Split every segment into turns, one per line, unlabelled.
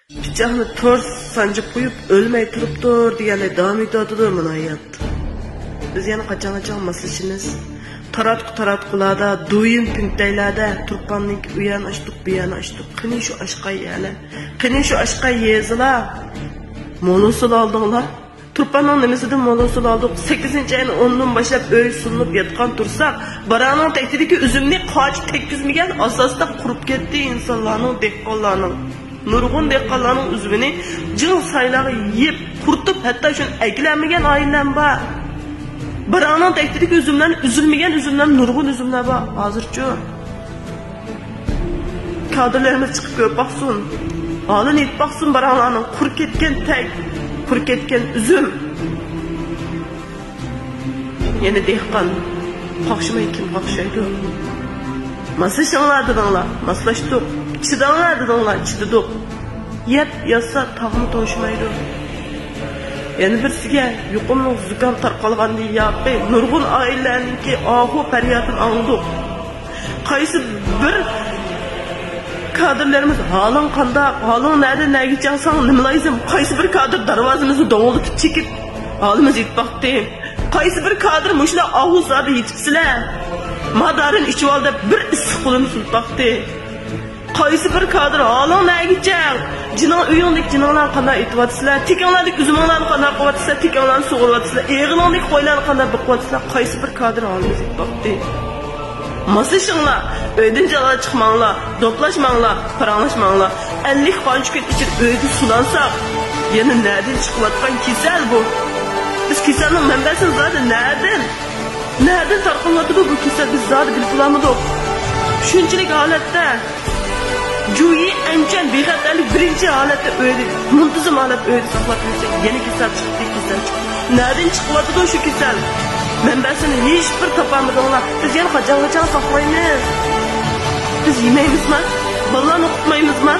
Pichaqni to'rs sanjib qo'yib o'lmay turibdir deganlar davom etadilar mana hayot. Biz yana qachon maslashimiz? Taratqularda, do'yin punktaylarda turpanning u yana açtık, bu yana açtık. Qani shu aşqa yana. Qani shu aşqa yezila. Monosul aldinglar. Turpanning nimasidan monosul aldık? 8-ayning 10dan boshlab öy sunib yotgan tursak, baraning taktidagi uzumni qochib tekkizmagan asosda qurib ketdi insonlarning, dehqonlarning. Nurg'un dehqonlarning uzumini jin saylağı yeb, qurtib, hatto shuni eklanmagan oilam bor. Baraning taktidagi uzumlarni üzülmagan uzumlar, nurg'un uzumlar bor hozircha. Kadrlarimiz chiqib ko'p baqsin. Olin yetib baqsin baranglarning qurib ketgan tak, qurib ketgan uzum. Yana dehqon qoqshimay kim qoqshaydi? Maslashinglar dedinglar, maslashdik. Chidanglar dedinglar, chididik. Yeb yotsa tog'ni to'shmaydi. Yani birisiga yuqumli zukam tarqalganda yoqi nurg'un oilalarningki ohu faryodini angladik. Qaysi bir kadrlarimiz haling qanday, haling nerede nega changsang nimalaysan? Qaysi bir kadr darvozamizni do'ng'ilitib chekib holimiz yetmoqda. Qaysi bir kadr mushlar og'uzlarda yetibsizlar. Madarin ichib oldi bir issiq qo'limiz tutmoqda. Qaysi bir kadr haling nega chang? Jinon uyinglik jinonlar qanday etyapsizlar? Tikanlarlik uzumlarni qanday qilyapsizlar? Tikanlarni sug'uryapsizlar. Eg'ilonlik qo'ylarni qanday biqyapsizlar? Qaysi bir kadr holimiz yetmoqda. Maslashinglar, uydan jala chiqmanglar, do'plashmanglar, paranglashmanglar. 50 qancha kun ichida uyda sulansak, yana nereden chiqayotgan kasal bu? Biz kasalning manbasini zaten nereden tarqalyapti bu kasal? Biz zaten bilib olmadik. Shunchalik holatda Juyi ancan bexatarlik birinchi holatda o'ydi. Muntazam holatda o'ydi saqlab yursak, yana kasal chiqdi. Nereden chiqyapti shu kasal? Manbasini hech bir topolmadinglar. Biz yana qachon saqlaymiz? Biz yemaymizmi? Bolalarni o'qitmaymizmi?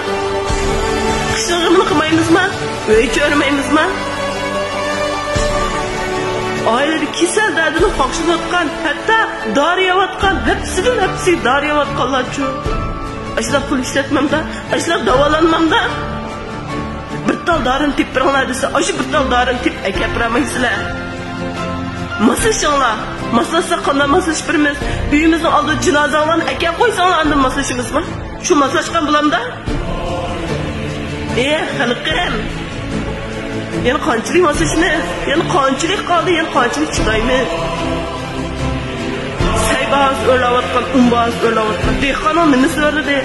Qishlig'ini qilmaymizmi? Uy ko'rmaymizmi? Oilada kasal dardini qoqshayotgan, hatto doriyotgan, hepsi doriyotganlar-chu. Ashlar pul ishlatmamda, ashlar davolanmamda. Bir tal dorini teppiringlar desa, shu bir tal dorini tep akapiramaysizlar. Maslashinglar, maslashsa qanday maslash birimiz? Uyimizning oldida jinozalarni akab qo'ysanglar, andan maslashimizmi? Shu maslashgan bo'lamda? Xalqim. Yana qanchalik maslashni, yana qanchalik qoldi, yana qanchalik chidaymiz? Saybaz o'rlayotgan, umbaz o'rlayotgan. Dehqonning nimasi bor edi?